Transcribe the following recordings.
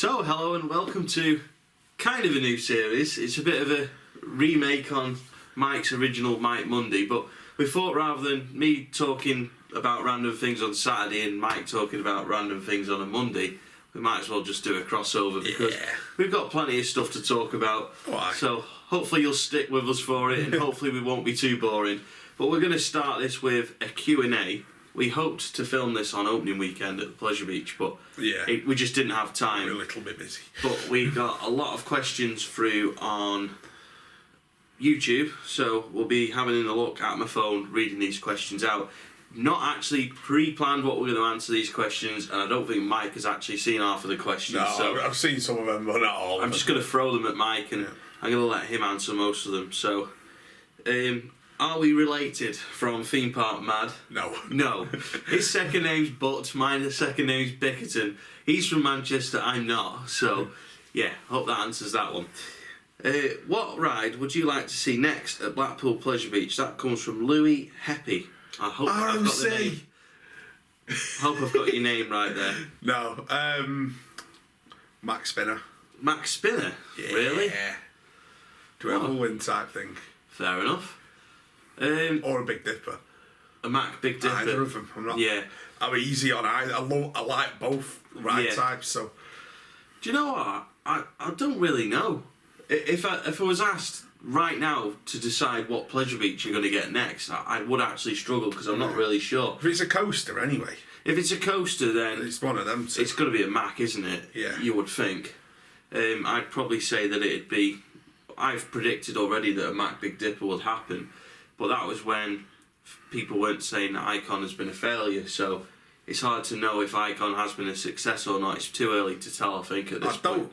So, hello and welcome to kind of a new series. It's a bit of a remake on Mike's original Mike Monday, but we thought rather than me talking about random things on Saturday and Mike talking about random things on a Monday, we might as well just do a crossover because we've got plenty of stuff to talk about. Why? So hopefully you'll stick with us for it and hopefully we won't be too boring. But we're going to start this with a Q&A. We hoped to film this on opening weekend at the Pleasure Beach, but we just didn't have time. We're a little bit busy. But we got a lot of questions through on YouTube, so we'll be having a look at my phone, reading these questions out. Not actually pre-planned what we're going to answer these questions, and I don't think Mike has actually seen half of the questions. No, so I've seen some of them, but not all of them. I'm just going to throw them at Mike, and I'm going to let him answer most of them. So, are we related from Theme Park Mad? No. No. His second name's Butt, mine the second name's Bickerton. He's from Manchester, I'm not. So, yeah, hope that answers that one. What ride would you like to see next at Blackpool Pleasure Beach? That comes from Louis Heppy. I hope I've got the name. Hope I've got your name right there. No. Max Spinner. Max Spinner? Yeah. Really? Do we have a win type thing? Fair enough. Or a Big Dipper. A Mac Big Dipper. Either of them. I'm easy on either. I like both ride types. So. Do you know what? I don't really know. If I was asked right now to decide what Pleasure Beach you're going to get next, I would actually struggle because I'm not really sure. If it's a coaster anyway. If it's a coaster, then it's one of them. It's going to be a Mac, isn't it? Yeah. You would think. I'd probably say that it'd be. I've predicted already that a Mac Big Dipper would happen, but that was when people weren't saying that Icon has been a failure. So it's hard to know if Icon has been a success or not. It's too early to tell, I think, at this point.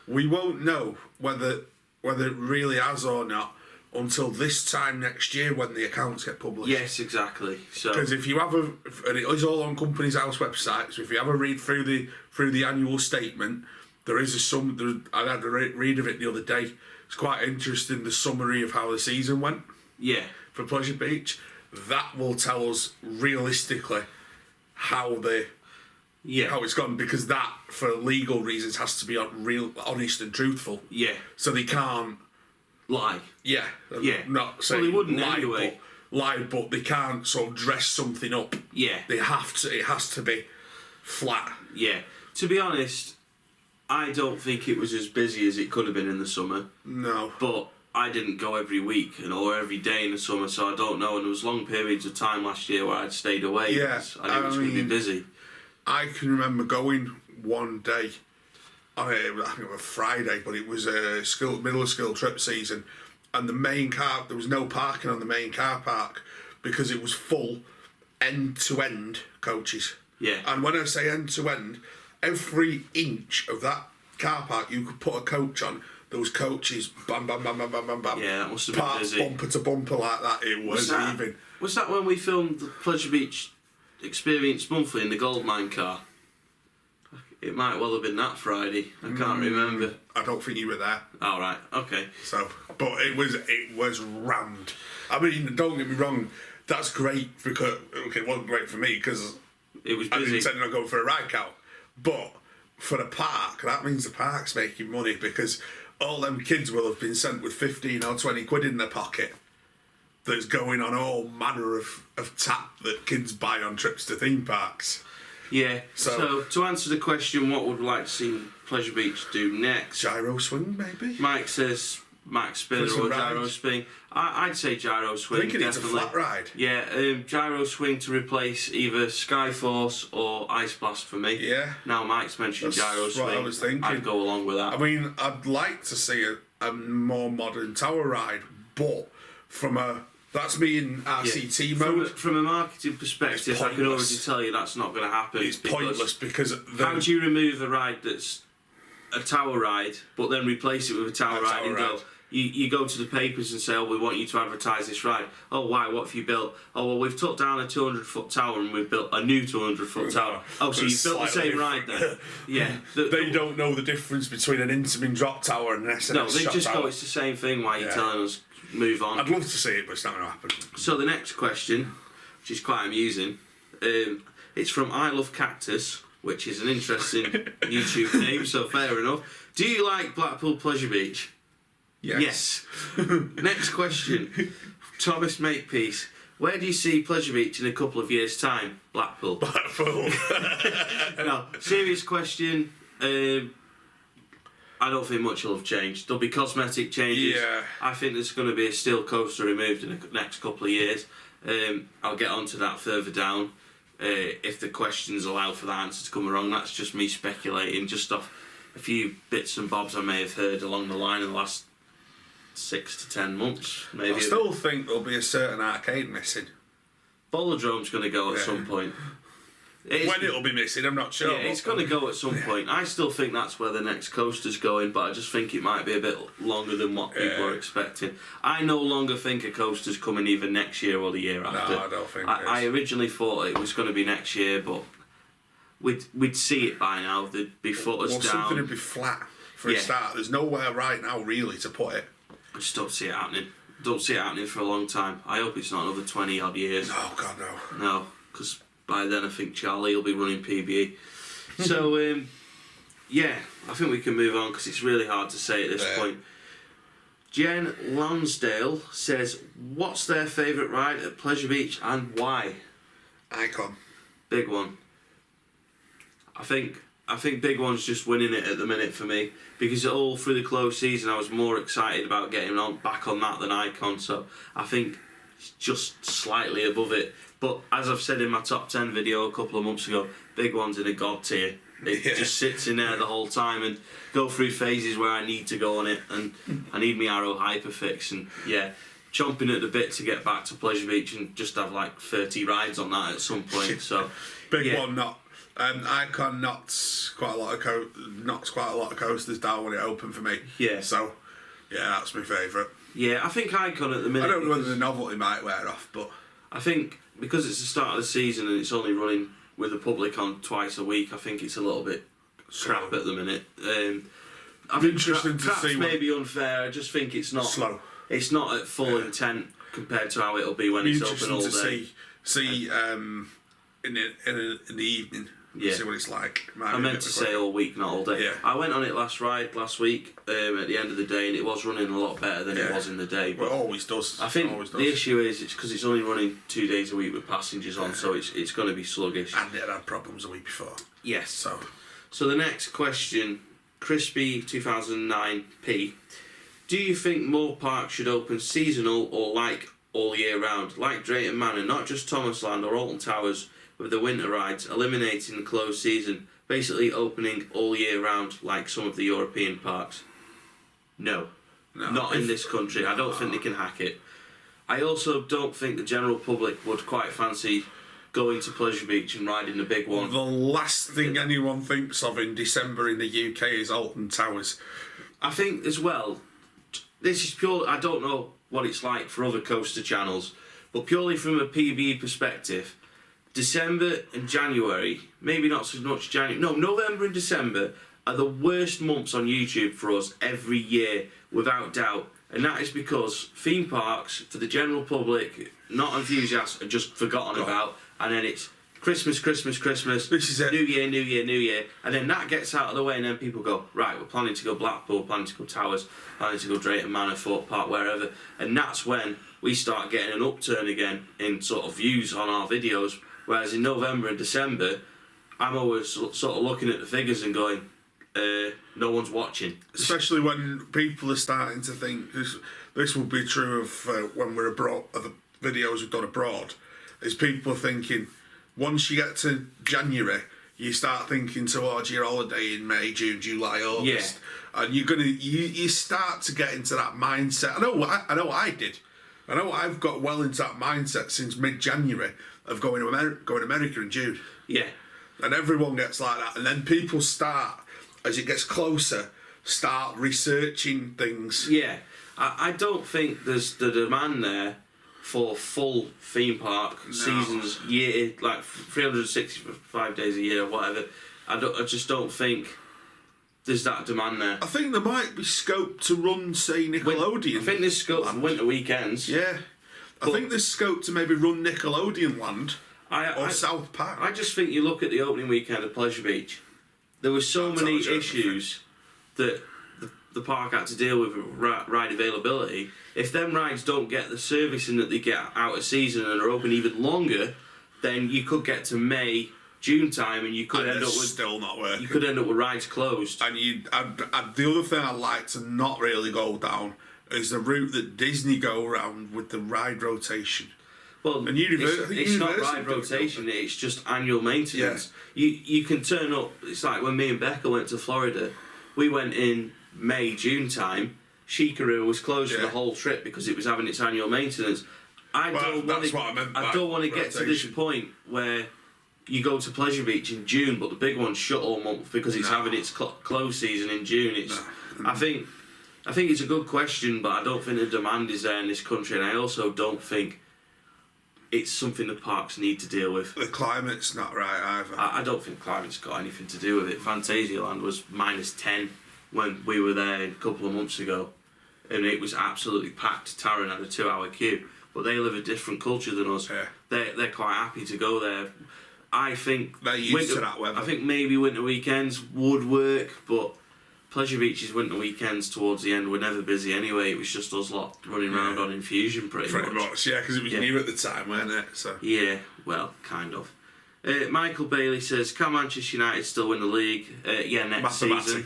We won't know whether it really has or not until this time next year when the accounts get published. Yes, exactly. So because if you have and it is all on Companies House website, so if you have a read through the annual statement, there is I had a read of it the other day. It's quite interesting, the summary of how the season went. Yeah. For Pleasure Beach, that will tell us realistically how it's gone, because that, for legal reasons, has to be real, honest and truthful. Yeah. So they can't lie. Yeah. Yeah. Not say they wouldn't lie, anyway. But they can't sort of dress something up. Yeah. They have to. It has to be flat. Yeah. To be honest, I don't think it was as busy as it could have been in the summer. No. But I didn't go every week or every day in the summer, so I don't know. And there was long periods of time last year where I'd stayed away because I knew it was going to be busy. I can remember going one day, I think it was Friday, but it was a middle of school trip season, and the main car, there was no parking on the main car park because it was full end-to-end coaches. Yeah. And when I say end-to-end, every inch of that car park you could put a coach on, there was coaches, bam, bam, bam, bam, bam, bam, bam. Yeah, that must have been busy. Bumper to bumper like that, it was even. Was that when we filmed the Pleasure Beach Experience Monthly in the Goldmine car? It might well have been that Friday. I can't remember. I don't think you were there. Oh, right, okay. So, but it was rammed. I mean, don't get me wrong, that's great because it wasn't great for me because it was busy. I didn't intend on going for a ride count. But for the park, that means the park's making money because all them kids will have been sent with 15 or 20 quid in their pocket that's going on all manner of tap that kids buy on trips to theme parks. Yeah, so to answer the question, what would we like to see Pleasure Beach do next? Gyro swing, maybe? Mike says Max Spinner or gyro swing. I'd say gyro swing. I think it's a flat ride. Yeah, gyro swing to replace either Skyforce or Ice Blast for me. Yeah. Now Mike's mentioned gyro swing. What I was thinking. I'd go along with that. I mean, I'd like to see a more modern tower ride, but that's me in RCT mode. From a marketing perspective, I can already tell you that's not going to happen. It's pointless because how do you remove a ride that's a tower ride, but then replace it with a tower ride and go? You go to the papers and say, oh, we want you to advertise this ride. Oh, why? What have you built? Oh, well, we've took down a 200-foot tower and we've built a new 200-foot tower. Oh, so you've built the same ride then? Yeah. They don't know the difference between an Intamin drop tower and an SNS No, they just tower. go, it's the same thing. Why are you telling us move on? I'd love to see it, but it's not going to happen. So the next question, which is quite amusing, it's from I Love Cactus which is an interesting YouTube name, so fair enough. Do you like Blackpool Pleasure Beach? Yes. Next question. Thomas Makepeace. Where do you see Pleasure Beach in a couple of years' time? Blackpool. Blackpool. No, serious question. I don't think much will have changed. There'll be cosmetic changes. Yeah. I think there's going to be a steel coaster removed in the next couple of years. I'll get onto that further down. If the questions allow for the answer to come wrong, that's just me speculating, just off a few bits and bobs I may have heard along the line in the last 6 to 10 months. Maybe. I still think there'll be a certain arcade missing. Bolodrome's going to go at some point. When it'll be missing, I'm not sure. Yeah, it's going to go at some point. I still think that's where the next coaster's going, but I just think it might be a bit longer than what people are expecting. I no longer think a coaster's coming either next year or the year after. No, I don't think I originally thought it was going to be next year, but we'd see it by now. There'd be footers down. Something would be flat for a start. There's nowhere right now really to put it. I just don't see it happening. Don't see it happening for a long time. I hope it's not another 20 odd years. Oh God, no. No, because by then I think Charlie will be running PBE. So, yeah, I think we can move on because it's really hard to say at this point. Jen Lonsdale says, what's their favourite ride at Pleasure Beach and why? Icon. Big One. I think Big One's just winning it at the minute for me, because all through the closed season I was more excited about getting back on that than Icon, so I think it's just slightly above it. But as I've said in my top 10 video a couple of months ago, Big One's in a god tier. It just sits in there the whole time and go through phases where I need to go on it and I need my Arrow Hyperfix, and chomping at the bit to get back to Pleasure Beach and just have like 30 rides on that at some point. So Big One not. Icon knocks quite a lot of coasters down when it opened for me. Yeah. So that's my favourite. Yeah, I think Icon at the minute. I don't know whether the novelty might wear off, but I think because it's the start of the season and it's only running with the public on twice a week, I think it's a little bit crap at the minute. I think interesting to see. Maybe unfair. I just think it's not slow. It's not at full intent compared to how it'll be when it's open all day. See in the evening. Yeah. See what it's like. I meant to say all week, not all day. Yeah. I went on it last week at the end of the day, and it was running a lot better than it was in the day. But it always does. I think the issue is it's because it's only running 2 days a week with passengers on, so it's going to be sluggish. And it had problems a week before. Yes. So the next question, Crispy 2009P. Do you think more parks should open seasonal or like all year round, like Drayton Manor, not just Thomasland or Alton Towers with the winter rides, eliminating the closed season, basically opening all year round like some of the European parks? No, not in this country. I don't think they can hack it. I also don't think the general public would quite fancy going to Pleasure Beach and riding the Big One. The last thing anyone thinks of in December in the UK is Alton Towers. I think as well, this is pure. I don't know what it's like for other coaster channels, but purely from a PB perspective, December and January, maybe not so much January, no, November and December are the worst months on YouTube for us every year, without doubt. And that is because theme parks, for the general public, not enthusiasts, are just forgotten about. And then it's Christmas, This is it. New Year. And then that gets out of the way, and then people go, right, we're planning to go Blackpool, planning to go Towers, planning to go Drayton Manor, Thorpe Park, wherever. And that's when we start getting an upturn again in sort of views on our videos. Whereas in November and December, I'm always sort of looking at the figures and going, no one's watching. Especially when people are starting to think, this will be true of when we're abroad, of the videos we've done abroad, is people thinking, once you get to January, you start thinking towards your holiday in May, June, July, August. Yeah. And you start to get into that mindset. I know I did. I know I've got well into that mindset since mid-January of going to America in June. Yeah. And everyone gets like that. And then people start, as it gets closer, start researching things. Yeah. I don't think there's the demand there for full theme park seasons, year, like 365 days a year or whatever. I just don't think there's that demand there. I think there might be scope to run, say, Nickelodeon. I think there's scope for winter weekends. Yeah. I think there's scope to maybe run Nickelodeon Land. or South Park. I just think you look at the opening weekend of Pleasure Beach, there were so many issues that the park had to deal with ride availability. If them rides don't get the servicing that they get out of season and are open even longer, then you could get to May, June time, and you could end up with still not working. You could end up with rides closed. And the other thing I'd like to not really go down is the route that Disney go around with the ride rotation. Well, it's not ride rotation, it's just annual maintenance. Yeah. You can turn up, it's like when me and Becca went to Florida, we went in May, June time, Shikaru was closed for the whole trip because it was having its annual maintenance. I don't want to get to this point where you go to Pleasure Beach in June, but the big one's shut all month because it's having its close season in June. I think it's a good question, but I don't think the demand is there in this country, and I also don't think it's something the parks need to deal with. The climate's not right either. I don't think climate's got anything to do with it. Phantasialand was -10 when we were there a couple of months ago, and it was absolutely packed. Taron had a 2-hour queue, but they live a different culture than us. Yeah. They're quite happy to go there. I think they're used to that weather. I think maybe winter weekends would work, but Pleasure Beach's winter weekends towards the end were never busy anyway. It was just us lot running around on infusion pretty much. Yeah, because it was new at the time, weren't it? So. Yeah, well, kind of. Michael Bailey says, can Manchester United still win the league? Next season.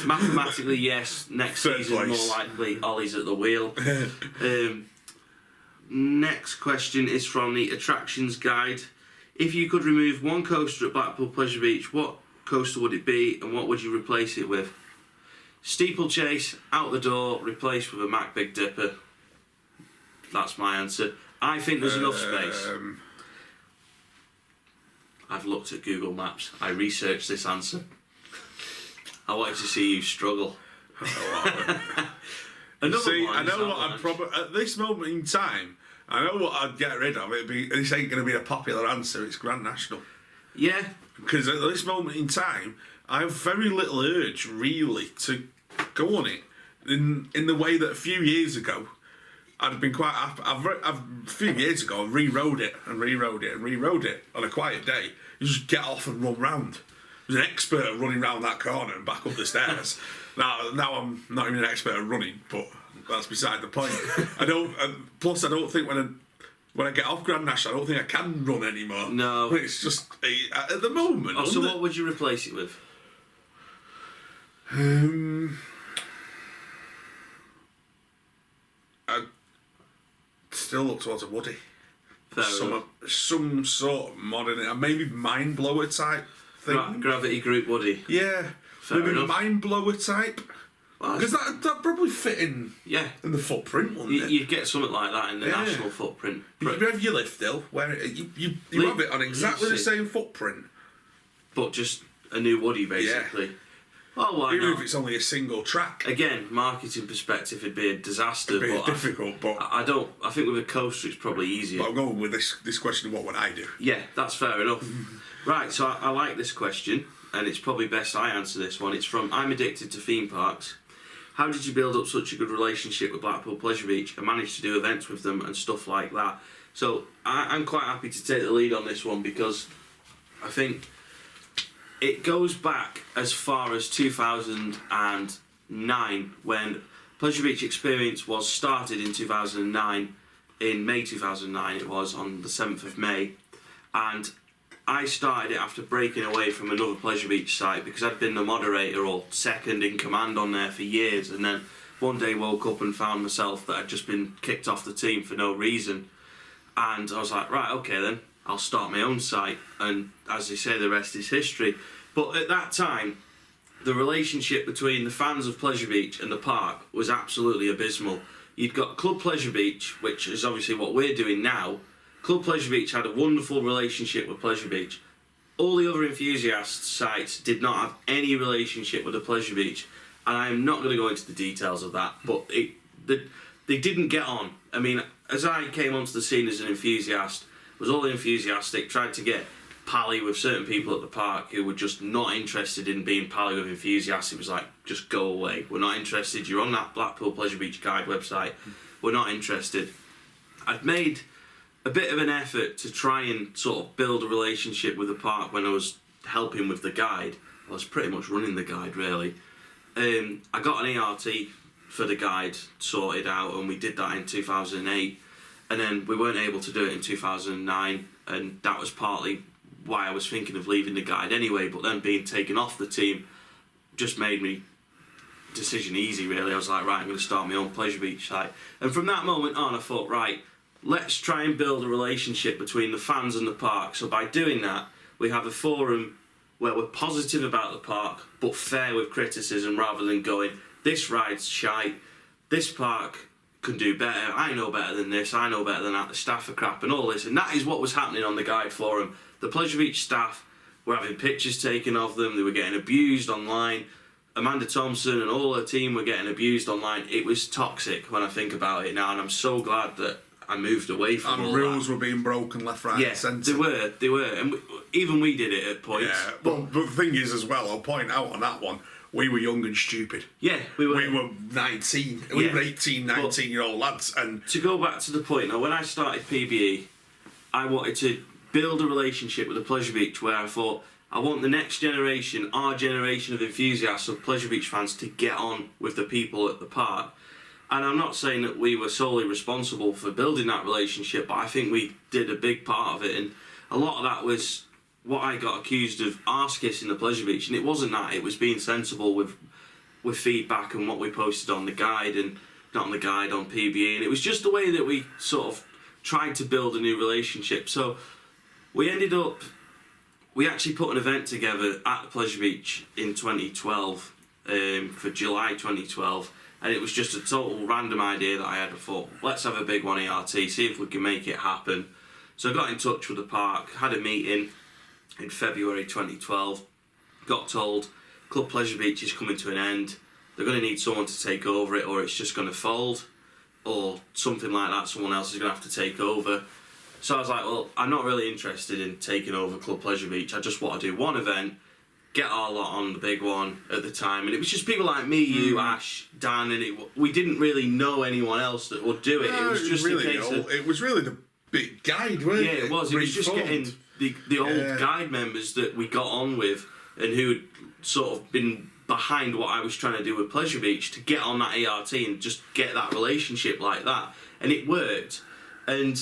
Mathematically, yes. Next season, more likely, Ollie's at the wheel. Next question is from the Attractions Guide. If you could remove one coaster at Blackpool Pleasure Beach, what coaster would it be and what would you replace it with? Steeplechase, out the door, replaced with a Mack Big Dipper. That's my answer. I think there's enough space. I've looked at Google Maps. I researched this answer. I wanted to see you struggle. I know what I'd probably at this moment in time. I know what I'd get rid of. This ain't going to be a popular answer. It's Grand National. Yeah. Because at this moment in time, I have very little urge, really, to go on it. In the way that a few years ago, I'd have been quite happy. A few years ago, I rewrote it and rewrote it and rewrote it on a quiet day. You just get off and run round. I was an expert at running round that corner and back up the stairs. Now I'm not even an expert at running, but that's beside the point. Plus, I don't think when I get off Grand National, I don't think I can run anymore. No. It's just, at the moment... so what would you replace it with? I'd still look towards a Woody. Some sort of modern... Maybe Mind Blower type thing. Gravity Group Woody. Yeah. Maybe Mind Blower type. Because that'd probably fit in the footprint, wouldn't it? You'd get something like that in the national footprint. You have your lift hill, where you have it on exactly the same footprint. But just a new Woody, basically. Yeah. Well, why Even not? if it's only a single track. Again, marketing perspective, it'd be a disaster. It'd be difficult, but... I think with a coaster, it's probably easier. But I'm going with this question of what would I do? Yeah, that's fair enough. Right, so I like this question, and it's probably best I answer this one. It's from I'm Addicted to Theme Parks. How did you build up such a good relationship with Blackpool Pleasure Beach and manage to do events with them and stuff like that? So I'm quite happy to take the lead on this one because I think it goes back as far as 2009 when Pleasure Beach Experience was started in 2009. In May 2009 it was, on the 7th of May. And I started it after breaking away from another Pleasure Beach site because I'd been the moderator or second in command on there for years, and then one day woke up and found myself that I'd just been kicked off the team for no reason, and I was like, right, okay then, I'll start my own site, and as they say, the rest is history. But at that time, the relationship between the fans of Pleasure Beach and the park was absolutely abysmal. You'd got Club Pleasure Beach, which is obviously what we're doing now. Club Pleasure Beach had a wonderful relationship with Pleasure Beach. All the other enthusiast sites did not have any relationship with the Pleasure Beach, and I'm not going to go into the details of that, but they didn't get on. I mean, as I came onto the scene as an enthusiast, was all enthusiastic, tried to get pally with certain people at the park who were just not interested in being pally with enthusiasts. It was like, just go away. We're not interested. You're on that Blackpool Pleasure Beach Guide website. We're not interested. I'd made a bit of an effort to try and sort of build a relationship with the park when I was helping with the guide. I was pretty much running the guide, really. I got an ERT for the guide sorted out, and we did that in 2008. And then we weren't able to do it in 2009, and that was partly why I was thinking of leaving the guide anyway. But then being taken off the team just made me decision easy, really. I was like, right, I'm going to start my own Pleasure Beach site. And from that moment on, I thought, right, let's try and build a relationship between the fans and the park. So by doing that, we have a forum where we're positive about the park, but fair with criticism, rather than going, this ride's shite, this park can do better, I know better than this, I know better than that, the staff are crap and all this. And that is what was happening on the guide forum. The Pleasure Beach staff were having pictures taken of them, they were getting abused online. Amanda Thompson and all her team were getting abused online. It was toxic when I think about it now, and I'm so glad that I moved away from all that. And rules were being broken left, right, and centre. They were, and even we did it at points. Yeah, but the thing is as well, I'll point out on that one, we were young and stupid. Yeah, we were. We were 19, we were 18, 19-year-old lads. And to go back to the point, now when I started PBE, I wanted to build a relationship with the Pleasure Beach where I thought, I want the next generation, our generation of enthusiasts of Pleasure Beach fans, to get on with the people at the park. And I'm not saying that we were solely responsible for building that relationship, but I think we did a big part of it. And a lot of that was what I got accused of arse kissing the Pleasure Beach, and it wasn't that. It was being sensible with feedback and what we posted on the guide, and not on the guide, on PBE. And it was just the way that we sort of tried to build a new relationship. So we actually put an event together at the Pleasure Beach in 2012, for July 2012. And it was just a total random idea that I had. I thought, let's have a big one ERT, see if we can make it happen. So I got in touch with the park, had a meeting in February 2012, got told Club Pleasure Beach is coming to an end, they're going to need someone to take over it, or it's just going to fold, or something like that, someone else is going to have to take over. So I was like, well, I'm not really interested in taking over Club Pleasure Beach, I just want to do one event, get our lot on the big one at the time. And it was just people like me, you, Ash, Dan, and we didn't really know anyone else that would do it. No, it was just really a case of... It was really the big guide, wasn't it? Yeah, it was. It was just getting the old guide members that we got on with and who had sort of been behind what I was trying to do with Pleasure Beach to get on that ERT and just get that relationship like that. And it worked. And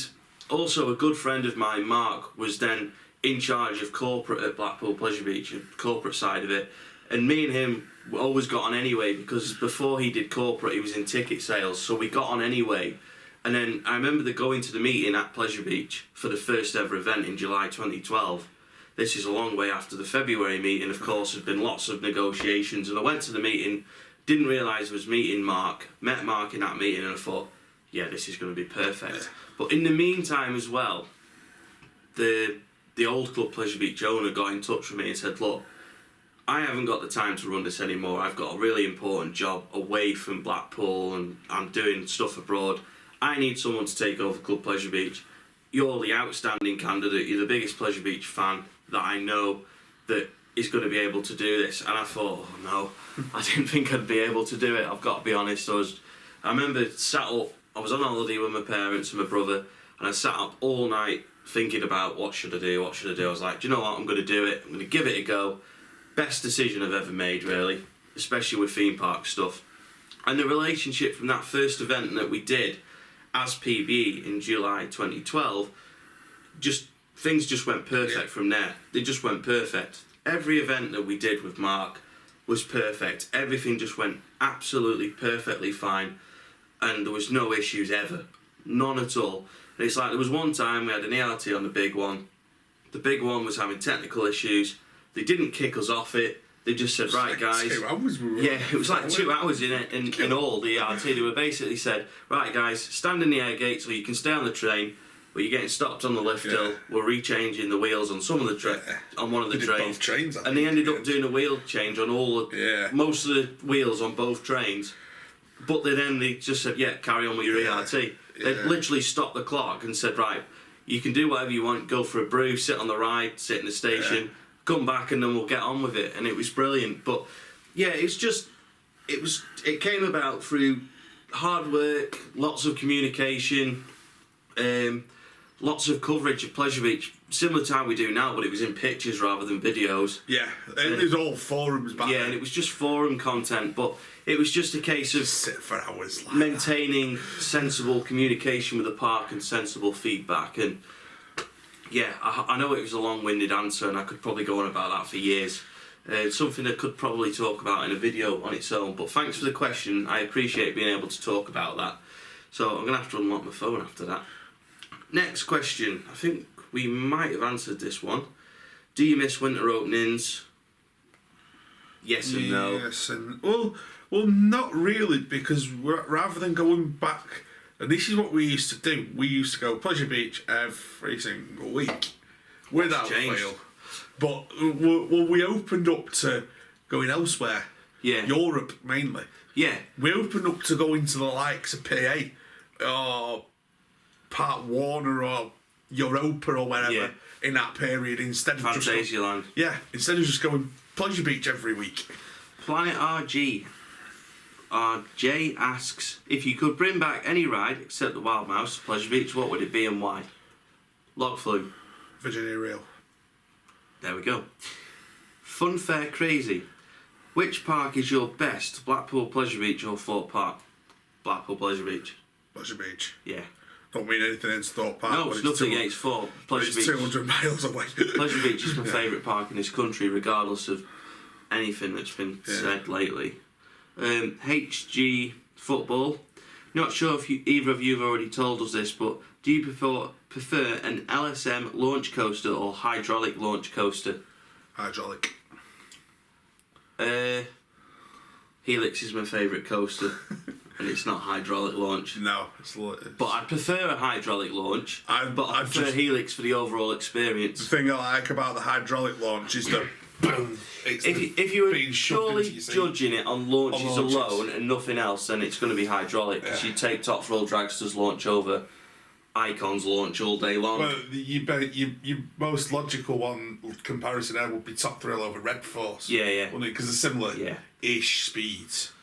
also a good friend of mine, Mark, was then in charge of corporate at Blackpool Pleasure Beach, the corporate side of it. And me and him always got on anyway, because before he did corporate, he was in ticket sales, so we got on anyway. And then I remember going to the meeting at Pleasure Beach for the first ever event in July 2012. This is a long way after the February meeting, of course. There's been lots of negotiations, and I went to the meeting, didn't realise I was meeting Mark, met Mark in that meeting, and I thought, yeah, this is going to be perfect. But in the meantime as well, the old Club Pleasure Beach owner got in touch with me and said, look, I haven't got the time to run this anymore. I've got a really important job away from Blackpool and I'm doing stuff abroad. I need someone to take over Club Pleasure Beach. You're the outstanding candidate. You're the biggest Pleasure Beach fan that I know that is going to be able to do this. And I thought, oh no, I didn't think I'd be able to do it. I've got to be honest. I remember sat up, I was on holiday with my parents and my brother, and I sat up all night thinking about what should I do. I was like, do you know what, I'm going to do it. I'm going to give it a go. Best decision I've ever made, really, especially with theme park stuff. And the relationship from that first event that we did as PBE in July 2012, things just went perfect from there. They just went perfect. Every event that we did with Mark was perfect. Everything just went absolutely perfectly fine, and there was no issues ever. None at all. And it's like there was one time we had an ERT on the big one. The big one was having technical issues. They didn't kick us off it. They just said, right, guys. 2 hours we were Yeah, it was like 2 hours in all, the ERT. They were basically said, right, guys, stand in the air gate so you can stay on the train, but you're getting stopped on the lift hill. We're rechanging the wheels on some of the on one of the trains. Both trains, and they ended up doing a wheel change on most of the wheels on both trains. But they just said, yeah, carry on with your ERT. They literally stopped the clock and said, right, you can do whatever you want, go for a brew, sit on the ride, sit in the station, come back, and then we'll get on with it. And it was brilliant. But yeah, it came about through hard work, lots of communication, lots of coverage of Pleasure Beach, similar to how we do now, but it was in pictures rather than videos. Yeah, it was all forums back then. Yeah, and it was just forum content, but it was just a case of Sit for hours. Like maintaining sensible communication with the park and sensible feedback. And yeah, I know it was a long-winded answer, and I could probably go on about that for years. Something I could probably talk about in a video on its own, but thanks for the question. I appreciate being able to talk about that. So I'm going to have to unlock my phone after that. Next question. I think we might have answered this one. Do you miss winter openings? Yes and no. Yes and well, not really, because rather than going back, and this is what we used to do. We used to go Pleasure Beach every single week, without fail. But we opened up to going elsewhere. Yeah. Europe mainly. Yeah. We opened up to going to the likes of PA or Park Warner or Europa or wherever in that period instead of Fantasyland. instead of just going Pleasure Beach every week. Planet RJ asks, if you could bring back any ride except the Wild Mouse Pleasure Beach, what would it be and why? Log Flume. Virginia Reel. There we go. Fun Fair Crazy. Which park is your best? Blackpool Pleasure Beach or Thorpe Park? Blackpool Pleasure Beach. Pleasure Beach. Yeah. Don't mean anything against Thorpe Park. No, it's nothing against Thorpe. Pleasure Beach. It's 200 miles away. Pleasure Beach is my favourite park in this country, regardless of anything that's been said lately. HG Football. Not sure if either of you have already told us this, but do you prefer an LSM launch coaster or hydraulic launch coaster? Hydraulic. Helix is my favourite coaster, and it's not hydraulic launch. No, but I prefer a hydraulic launch. I prefer Helix for the overall experience. The thing I like about the hydraulic launch is that if you were purely judging it on launches alone and nothing else, then it's going to be hydraulic, because you take Top Thrill Dragster's launch over Icon's launch all day long. Well, your most logical one comparison there would be Top Thrill over Red Force. Yeah. Wouldn't it? Because they're similar-ish speeds.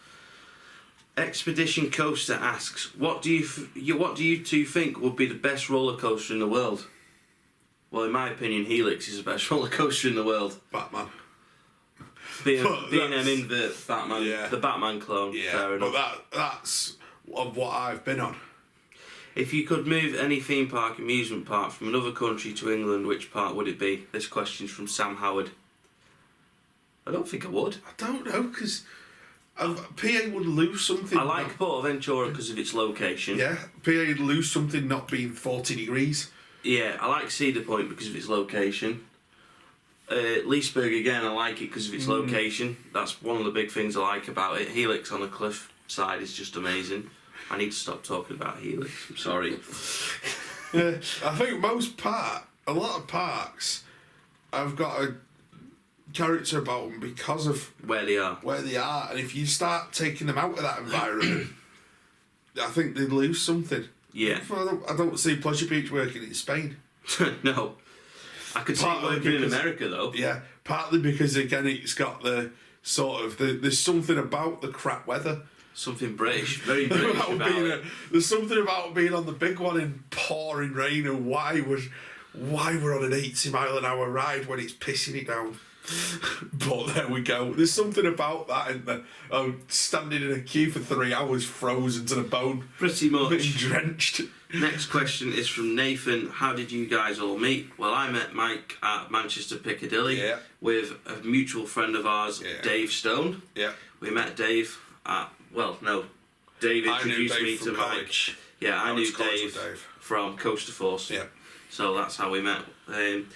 Expedition Coaster asks, what do you two think would be the best roller coaster in the world? Well, in my opinion, Helix is the best roller coaster in the world. Batman. Being an invert Batman, the Batman clone. Yeah, fair enough. But that's of what I've been on. If you could move any theme park, amusement park from another country to England, which park would it be? This question's from Sam Howard. I don't think I would. I don't know, because PA would lose something. I like Portaventura because of its location. Yeah, PA would lose something not being 40 degrees. Yeah, I like Cedar Point because of its location. Leesburg again, I like it because of its location. That's one of the big things I like about it. Helix on the cliff side is just amazing. I need to stop talking about Helix. I'm sorry. Yeah, I think a lot of parks, I've got a character about them because of where they are. And if you start taking them out of that environment, I think they lose something. Yeah. I don't see Pleasure Beach working in Spain. No. I could see it working in America though. Yeah, partly because again it's got the sort of there's something about the crap weather. Something British, very British about it. There's something about being on the big one in pouring rain and why we're on an 80-mile-an-hour ride when it's pissing it down. But there we go. There's something about that in the standing in a queue for 3 hours frozen to the bone. Pretty much. Being drenched. Next question is from Nathan. How did you guys all meet? Well, I met Mike at Manchester Piccadilly with a mutual friend of ours, Dave Stone. Yeah. We met Dave at, Dave introduced me to college. Mike. Yeah, I knew Dave from Coaster Force. Yeah. So that's how we met. And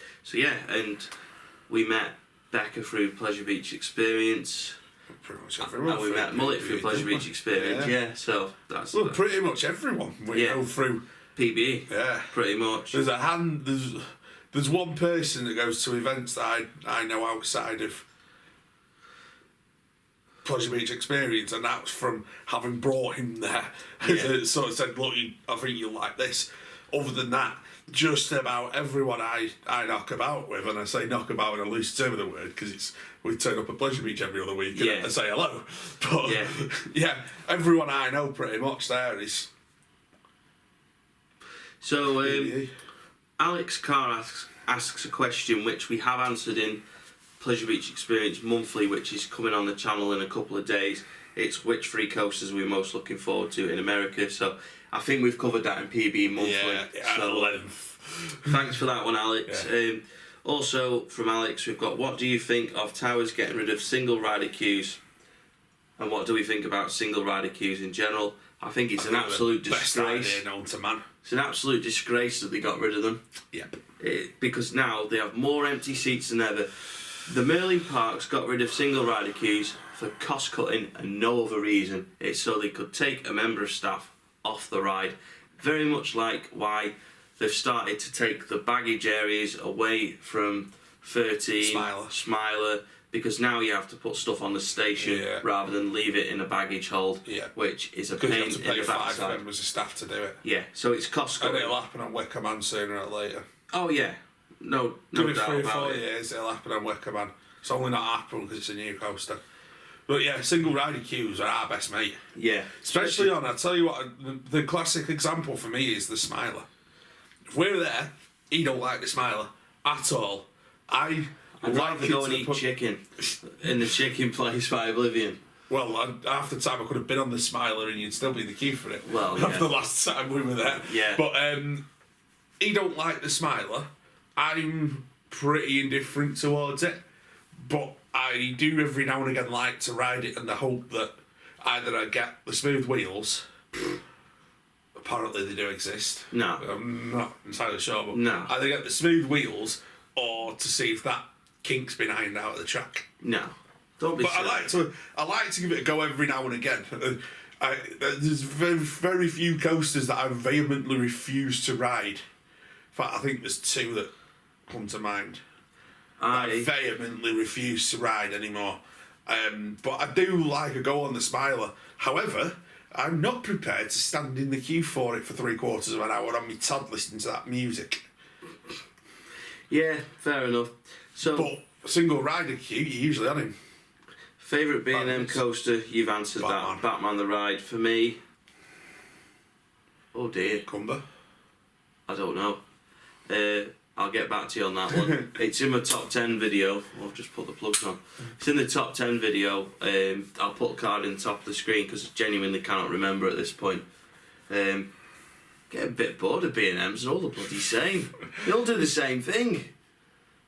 we met Becca through Pleasure Beach Experience. Pretty much everyone. And we met Mullet through Pleasure Beach Experience. Yeah, so that's... Well, pretty much everyone we go through. PBE. Yeah. Pretty much. There's one person that goes to events that I know outside of Pleasure Beach Experience, and that's from having brought him there. Yeah. Sort of said, look, I think you'll like this. Other than that, just about everyone I knock about with, and I say knock about in a loose term of the word because we turn up at Pleasure Beach every other week and say hello. But everyone I know pretty much there is. So Alex Carr asks a question which we have answered in Pleasure Beach Experience Monthly, which is coming on the channel in a couple of days. It's which 3 coasters we're most looking forward to in America. So I think we've covered that in PB Monthly. Yeah, so length. Thanks for that one, Alex. Yeah. Also from Alex, we've got, what do you think of towers getting rid of single rider queues? And what do we think about single rider queues in general? I think it's an absolute disgrace. Best idea known to man. It's an absolute disgrace that they got rid of them. Yep. Because now they have more empty seats than ever. The Merlin Parks got rid of single rider queues for cost cutting and no other reason. It's so they could take a member of staff off the ride. Very much like why they've started to take the baggage areas away from 13, Smiler, because now you have to put stuff on the station rather than leave it in a baggage hold, which is a pain in the backside. You have to pay 5 members of staff to do it. Yeah, so it's cost cutting. And it'll happen on Wickerman sooner or later. Oh yeah, no doubt about it. 3 or 4 years, it'll happen on Wickerman. It's only not happening because it's a new coaster. But yeah, single rider queues are our best mate. Yeah. Especially on, I tell you what, the classic example for me is the Smiler. If we're there, he don't like the Smiler at all. I'd rather go and eat chicken in the chicken place by Oblivion. Well, half the time I could have been on the Smiler and you'd still be in the queue for it. Well, yeah. The last time we were there. Yeah. But he don't like the Smiler. I'm pretty indifferent towards it. But I do every now and again like to ride it in the hope that either I get the smooth wheels. Apparently they do exist. No. I'm not entirely sure, but no. either get the smooth wheels or to see if that kink's been ironed out of the track. No. Don't be But silly. I like to give it a go every now and again. There's very, very few coasters that I vehemently refuse to ride. In fact, I think there's 2 that come to mind. I vehemently refuse to ride anymore. But I do like a go on the Smiler. However, I'm not prepared to stand in the queue for it for 3/4 of an hour on my Todd listening to that music. Yeah, fair enough. So, but single rider queue, you're usually on him. Favourite B&M coaster, you've answered that. Batman the Ride. For me, oh dear. Cumber? I don't know. I'll get back to you on that one. It's in my top 10 video. I've just put the plugs on. It's in the top 10 video. I'll put a card in the top of the screen because I genuinely cannot remember at this point. Get a bit bored of B&Ms. They're all the bloody same. They all do the same thing.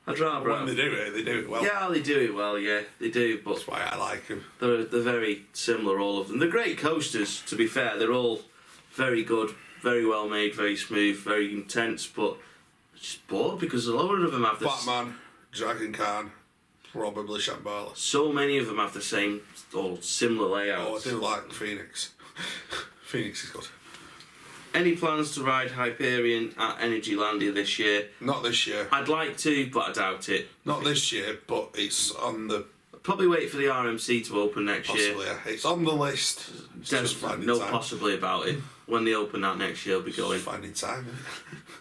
I'd rather... When they do it well. Yeah, they do it well, yeah. They do, but... That's why I like them. They're very similar, all of them. They're great coasters, to be fair. They're all very good, very well made, very smooth, very intense, but... just bored because a lot of them have this. Batman, Dragon Khan, probably Shambhala. So many of them have the same or similar layouts. Oh, I do like Phoenix. Phoenix is good. Any plans to ride Hyperion at Energylandia this year? Not this year. I'd like to, but I doubt it. Not this year, but it's on the... I'll probably wait for the RMC to open next year. Possibly, yeah. It's on the list. It's just finding no time. possibly about it. When they open that next year, I'll be going. Just finding time, isn't it?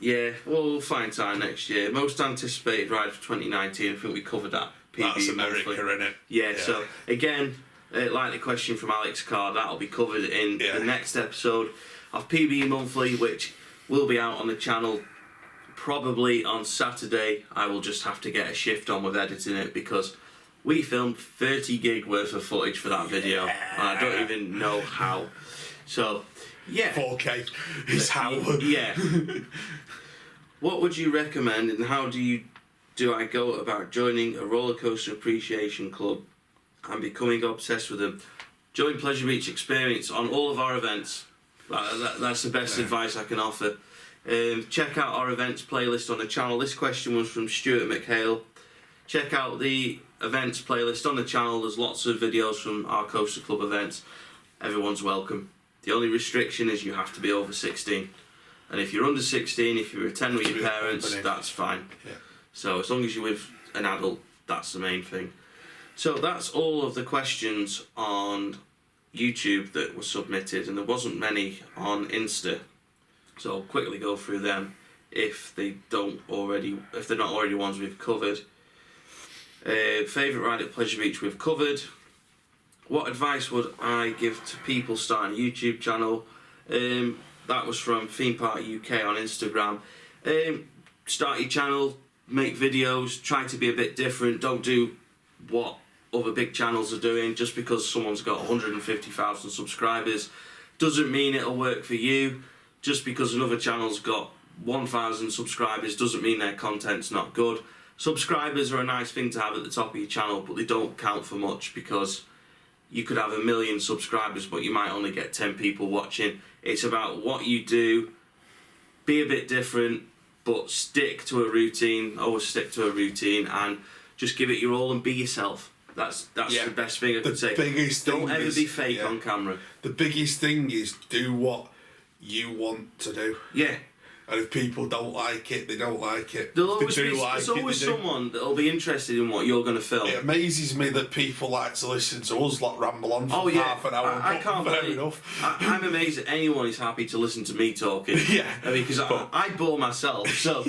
Yeah, well, we'll find time next year. Most anticipated ride for 2019, I think we covered that. That's America, innit? Yeah, so again, like the question from Alex Carr, that'll be covered in the next episode of PB Monthly, which will be out on the channel probably on Saturday. I will just have to get a shift on with editing it because we filmed 30 gig worth of footage for that video, and I don't even know how. So, yeah. 4K is how. Yeah. What would you recommend, and how do I go about joining a roller coaster appreciation club and becoming obsessed with them? Join Pleasure Beach Experience on all of our events. That's the best advice I can offer. Check out our events playlist on the channel. This question was from Stuart McHale. Check out the events playlist on the channel. There's lots of videos from our Coaster Club events. Everyone's welcome. The only restriction is you have to be over 16. And if you're under 16, if you attend with your parents, that's fine. Yeah. So as long as you're with an adult, that's the main thing. So that's all of the questions on YouTube that were submitted, and there wasn't many on Insta. So I'll quickly go through them if they're not already ones we've covered. Favourite ride at Pleasure Beach we've covered. What advice would I give to people starting a YouTube channel? That was from Theme Park UK on Instagram. start your channel, make videos, try to be a bit different. Don't do what other big channels are doing. Just because someone's got 150,000 subscribers doesn't mean it'll work for you. Just because another channel's got 1,000 subscribers doesn't mean their content's not good. Subscribers are a nice thing to have at the top of your channel, but they don't count for much, because you could have 1 million subscribers but you might only get 10 people watching. It's about what you do, be a bit different, but stick to a routine. Always stick to a routine and just give it your all and be yourself. That's the best thing I could say. Don't ever be fake on camera. The biggest thing is do what you want to do. Yeah. And if people don't like it, they don't like it. There's always someone that'll be interested in what you're going to film. It amazes me that people like to listen to us like ramble on for half an hour. I can't believe enough. I'm amazed that anyone is happy to listen to me talking. Yeah. I mean, because I bore myself, so...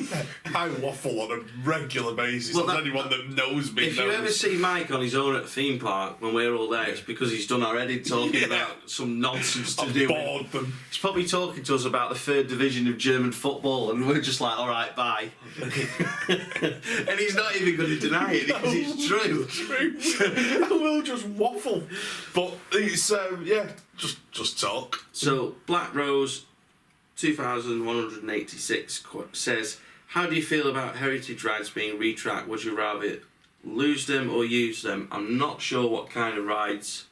I waffle on a regular basis. Well, anyone that knows me If you ever see Mike on his own at a theme park when we're all there, it's because he's done our edit talking about some nonsense to do with... them. He's probably talking to us about the 3rd division of German football, and we're just like, all right, bye. And he's not even going to deny it because it's true. We'll just waffle, but it's just talk. So Black Rose 2186 says, how do you feel about heritage rides being retracked? Would you rather lose them or use them? I'm not sure what kind of rides.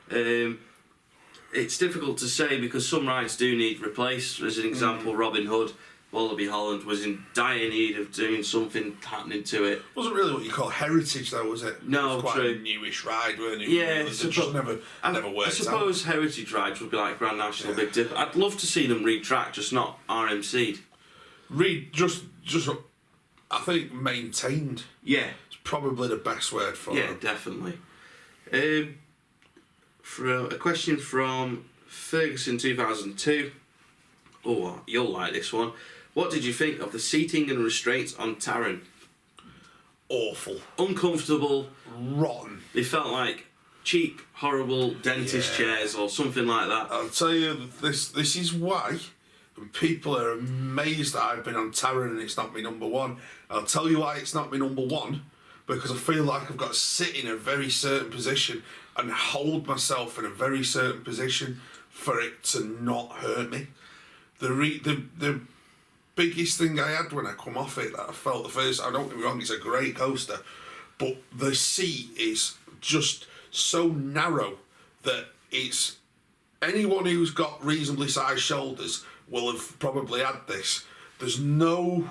It's difficult to say because some rides do need replaced. As an example, Robin Hood, Wallaby Holland was in dire need of doing something happening to it. Wasn't really what you call heritage though, was it? No, it was quite true. a newish ride, weren't it? Yeah, it just never worked I suppose heritage rides would be like Grand National, Big Dip. I'd love to see them retracked, just not RMC'd. Just I think maintained. Yeah. It's probably the best word for it. Yeah, definitely. For a question from Ferguson 2002. Oh, you'll like this one. What did you think of the seating and restraints on Taron? Awful. Uncomfortable. Rotten. They felt like cheap, horrible dentist chairs or something like that. I'll tell you, this is why people are amazed that I've been on Taron and it's not my number one. I'll tell you why it's not my number one. Because I feel like I've got to sit in a very certain position and hold myself in a very certain position for it to not hurt me. The biggest thing I had when I come off it that I felt the first, I don't get me wrong, it's a great coaster, but the seat is just so narrow that it's, anyone who's got reasonably sized shoulders will have probably had this. There's no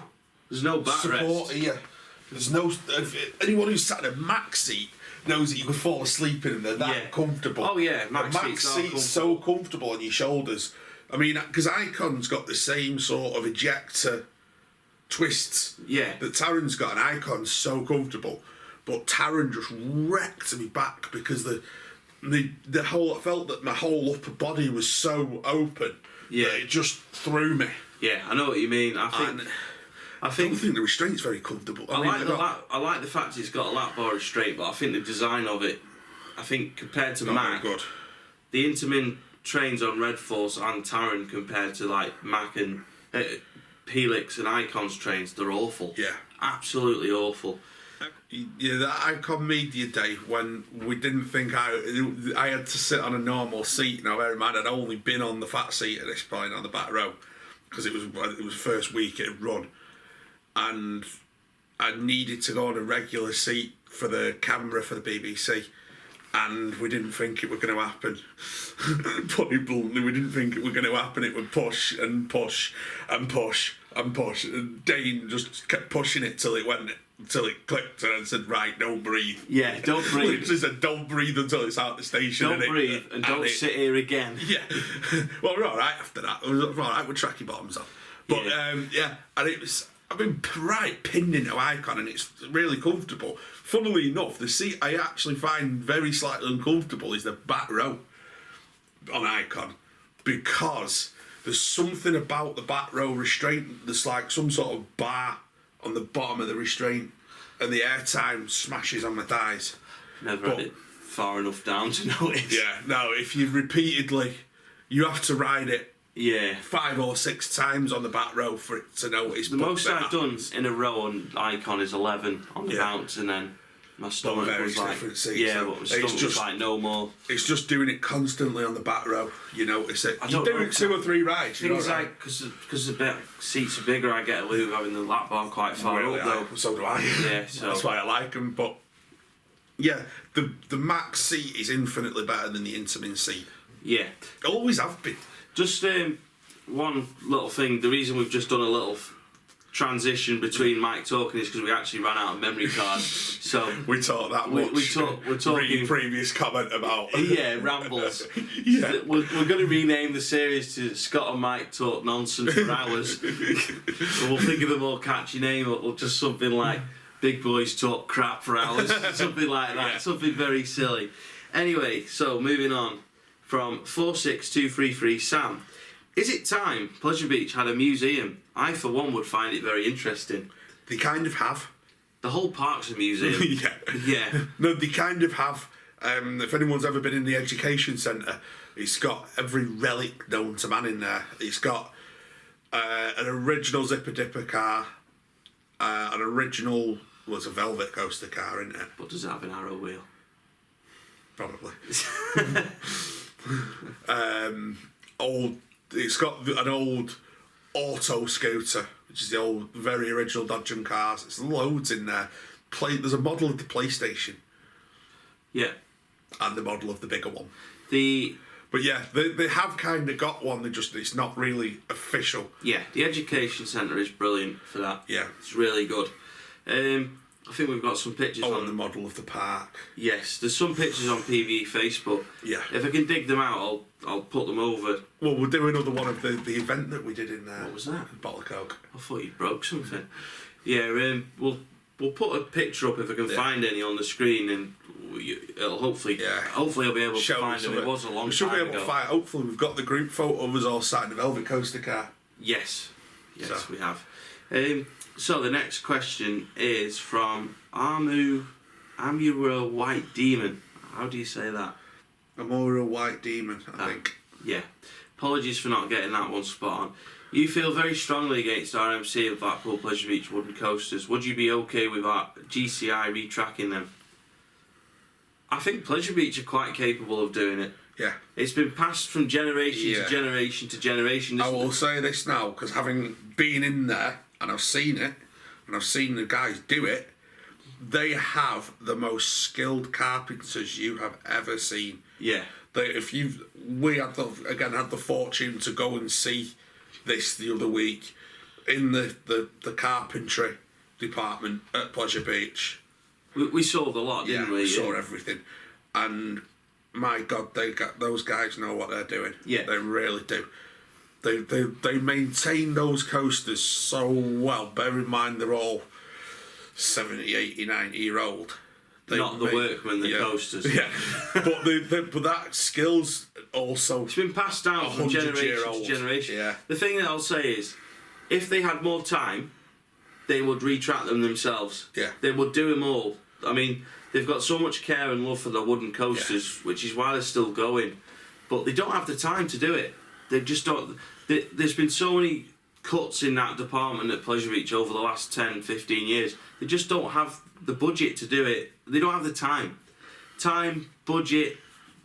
backrest here. There's no, if anyone who's sat in a max seat knows that you could fall asleep in them. They're that comfortable. Oh yeah, max seat's so comfortable on your shoulders. I mean, because Icon's got the same sort of ejector twists. Yeah. That Taron's got, and Icon's so comfortable, but Taron just wrecked me back because the whole, I felt that my whole upper body was so open. Yeah. That it just threw me. Yeah, I know what you mean. I don't think the restraint's very comfortable. I like the fact it's got a lap bar restraint, but I think the design of it, I think compared to Mac, good. The Intamin trains on Red Force and Taron compared to like Mac and Helix and Icon's trains, they're awful. Yeah. Absolutely awful. Yeah, that Icon Media Day when we didn't think I had to sit on a normal seat. Now, bear in mind, I'd only been on the fat seat at this point on the back row because it was first week it had run. And I needed to go on a regular seat for the camera for the BBC, and we didn't think it was going to happen. Put it bluntly, we didn't think it was going to happen. It would push and push and push and push. And Dane just kept pushing it till it clicked, and I said, "Right, don't breathe." Yeah, don't breathe. Literally said, "Don't breathe until it's out the station." Don't breathe and don't sit here again. Yeah. Well, we're all right after that. It was all right with tracky bottoms on, but and it was. I've been pinned into Icon and it's really comfortable. Funnily enough, the seat I actually find very slightly uncomfortable is the back row on Icon, because there's something about the back row restraint that's like some sort of bar on the bottom of the restraint, and the airtime smashes on my thighs. Never had it far enough down to notice. Yeah, no, if you repeatedly, you have to ride it Yeah. 5 or 6 times on the back row for it to notice. The most I've done in a row on Icon is 11 on the bounce, and then my stomach was like, but my stomach was like no more. It's just doing it constantly on the back row. You notice it. You do it 2 or 3 rides. Things like because the seats are bigger, I get a loop having the lap bar quite far up though. So do I. Yeah, so that's why I like them. But yeah, the max seat is infinitely better than the Intamin seat. Yeah, always have been. Just one little thing. The reason we've just done a little transition between Mike talking is because we actually ran out of memory cards. So we talk that much. We're talking previous comment about rambles. Yeah. We're going to rename the series to Scott and Mike Talk Nonsense for Hours. And we'll think of a more catchy name, or just something like Big Boys Talk Crap for Hours, something like that. Yeah. Something very silly. Anyway, so moving on from 46233 Sam. Is it time Pleasure Beach had a museum? I, for one, would find it very interesting. They kind of have. The whole park's a museum. Yeah. No, they kind of have. If anyone's ever been in the education centre, it's got every relic known to man in there. It's got an original Zipper Dipper car, an original, was a Velvet Coaster car, isn't it? But does it have an arrow wheel? Probably. It's got an old auto scooter, which is the old, very original Dodgem cars. There's loads in there. There's a model of the PlayStation. Yeah. And the model of the bigger one. But yeah, they have kind of got one. It's not really official. Yeah, the education centre is brilliant for that. Yeah, it's really good. I think we've got some pictures on the model of the park. Yes, there's some pictures on PV Facebook. Yeah. If I can dig them out, I'll put them over. Well, we'll do another one of the event that we did in there. What was that? A bottle of Coke. I thought you broke something. Yeah, we'll put a picture up if I can find any on the screen, and it'll hopefully I'll be able to find them. It was a long time ago. We should be able to find. Hopefully, we've got the group photo of us all sat in the Velvet Coaster car. Yes, we have. So the next question is from Amura White Demon. How do you say that? Amura White Demon, I think. Yeah. Apologies for not getting that one spot on. You feel very strongly against RMC of Blackpool Pleasure Beach wooden coasters. Would you be okay with our GCI retracking them? I think Pleasure Beach are quite capable of doing it. Yeah. It's been passed from generation to generation to generation. I will say this now, because having been in there, and I've seen it, and I've seen the guys do it, they have the most skilled carpenters you have ever seen. Yeah. We had the fortune to go and see this the other week in the carpentry department at Pleasure Beach. We saw the lot, didn't we? We saw everything. And my God, those guys know what they're doing. Yeah. They really do. They maintain those coasters so well. Bear in mind they're all 70, 80, 90-year-old. Not the workmen, the coasters. Yeah, but that skill's also... It's been passed down from generation to generation. Yeah. The thing that I'll say is, if they had more time, they would retract them themselves. Yeah. They would do them all. I mean, they've got so much care and love for the wooden coasters, which is why they're still going. But they don't have the time to do it. They just don't... There's been so many cuts in that department at Pleasure Beach over the last 10, 15 years. They just don't have the budget to do it. They don't have the time. Time, budget,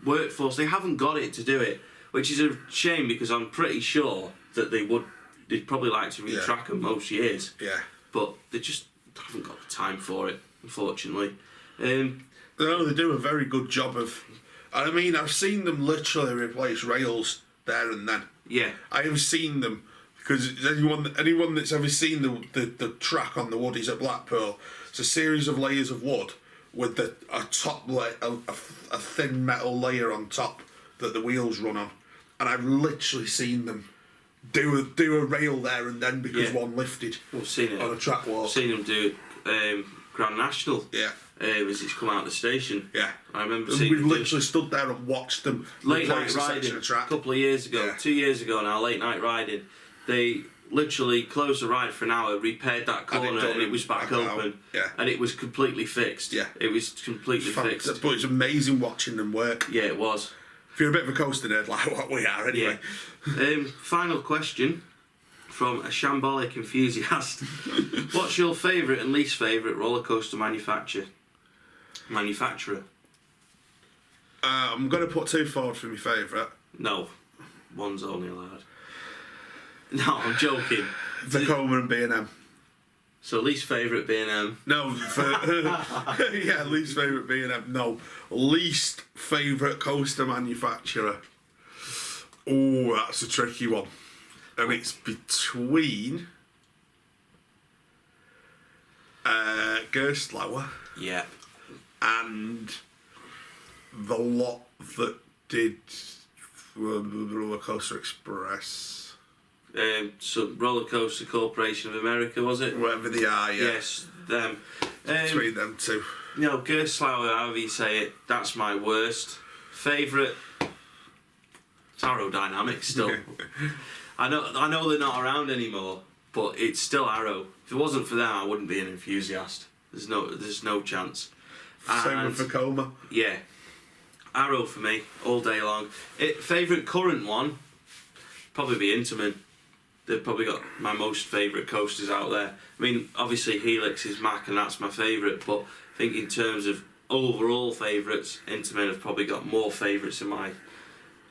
workforce, they haven't got it to do it. Which is a shame, because I'm pretty sure that they'd probably like to retrack them most years. Yeah. But they just haven't got the time for it, unfortunately. No, they do a very good job of... I mean, I've seen them literally replace rails there and then. Yeah. I have seen them, because anyone that's ever seen the track on the Woodies at Blackpool, it's a series of layers of wood with a thin metal layer on top that the wheels run on. And I've literally seen them do a rail there and then because one lifted on a track walk. I've seen them do Grand National. Yeah. As it's come out of the station. Yeah. I remember seeing them. We literally stood there and watched them late night riding a couple of years ago, 2 years ago now, late night riding. They literally closed the ride for an hour, repaired that corner, and it was back open. Yeah. And it was completely fixed. Yeah. It was completely fixed. But it's amazing watching them work. Yeah, it was. If you're a bit of a coaster nerd like what we are, anyway. Yeah. Final question from a shambolic enthusiast. What's your favourite and least favourite roller coaster manufacturer? I'm going to put 2 forward for my favourite. No, one's only allowed. No, I'm joking. Vekoma and B&M. So least favourite B&M. No, yeah, least favourite B&M. No, least favourite coaster manufacturer. Oh, that's a tricky one. And it's between Gerstlauer Yeah. and the lot that did Rollercoaster Express. So Rollercoaster Corporation of America, was it? Whatever they are, yeah. Yes, them. Between them two. You know, Gerstlauer, however you say it, that's my worst. Favourite? It's Aerodynamics still. I know they're not around anymore, but it's still Arrow. If it wasn't for them, I wouldn't be an enthusiast. There's no chance. Same with Vekoma. Yeah, Arrow for me all day long. Favourite current one? Probably be Intamin. They've probably got my most favourite coasters out there. I mean, obviously Helix is Mac and that's my favourite, but I think in terms of overall favourites, Intamin have probably got more favourites in my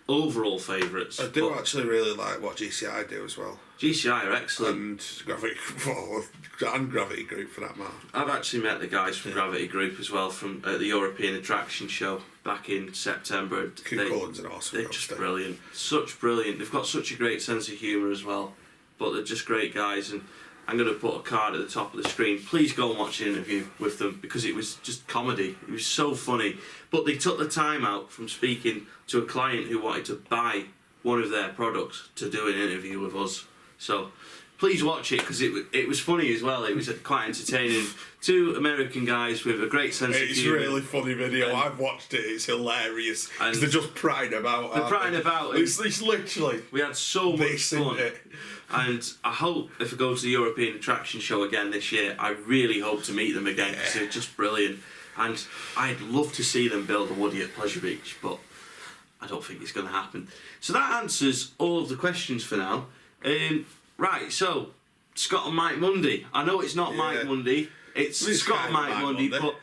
overall favourites. I do actually really like what GCI do as well. GCI are excellent. And Gravity Group for that matter. I've actually met the guys from Gravity Group as well from at the European Attraction Show back in September. Cullen's an awesome They're just brilliant. Such brilliant. They've got such a great sense of humour as well. But they're just great guys, and I'm going to put a card at the top of the screen. Please go and watch an interview with them because it was just comedy. It was so funny. But they took the time out from speaking to a client who wanted to buy one of their products to do an interview with us. So please watch it because it was funny as well. It was quite entertaining. 2 American guys with a great sense of humour. It's a really funny video. I've watched it. It's hilarious. Because they're just prying about. They're prying about. It's literally. We had so much fun. And I hope if I go to the European Attraction Show again this year, I really hope to meet them again because they're just brilliant. And I'd love to see them build a Woody at Pleasure Beach, but I don't think it's going to happen. So that answers all of the questions for now. Right, so Scott and Mike Monday. I know it's not Mike Monday, it's Scott and Mike Monday, but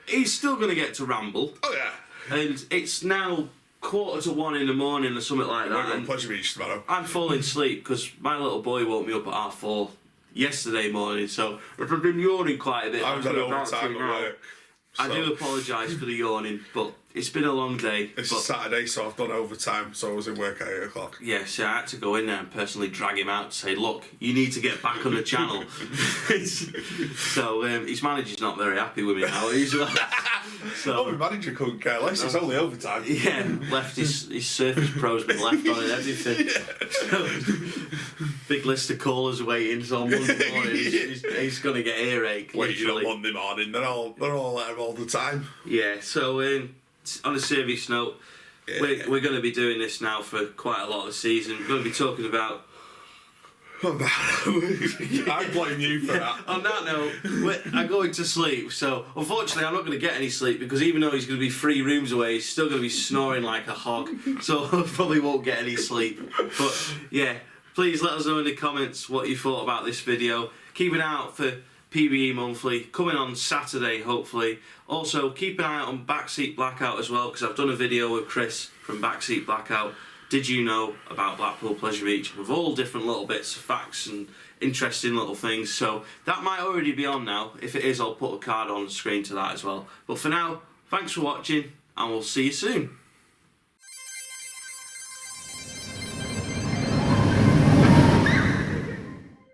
he's still going to get to ramble. Oh yeah. And it's now 1:45 in the morning or something like that. We're going to Pleasure Beach tomorrow. I'm falling asleep because my little boy woke me up at 4:30 yesterday morning, so if I've been yawning quite a bit. I was on overtime at work. I do apologise for the yawning, but it's been a long day. It's a Saturday, so I've done overtime, so I was in work at 8 o'clock. Yeah, so I had to go in there and personally drag him out to say, look, you need to get back on the channel. So his manager's not very happy with me now. My manager couldn't care less, it's only overtime. Yeah, left his Surface Pro's been left on and everything. So, big list of callers waiting, so on Monday morning he's going to get earache. Waiting on Monday morning, they're all there all the time. Yeah, so on a serious note, we're going to be doing this now for quite a lot of the season. We're going to be talking about... I blame you for that. On that note, I'm going to sleep, so unfortunately I'm not going to get any sleep because even though he's going to be 3 rooms away, he's still going to be snoring like a hog, so I probably won't get any sleep. But yeah, please let us know in the comments what you thought about this video. Keep an eye out for PBE Monthly coming on Saturday, hopefully. Also, keep an eye out on Backseat Blackout as well, because I've done a video with Chris from Backseat Blackout. Did you know about Blackpool Pleasure Beach? With all different little bits of facts and interesting little things. So that might already be on now. If it is, I'll put a card on the screen to that as well. But for now, thanks for watching, and we'll see you soon.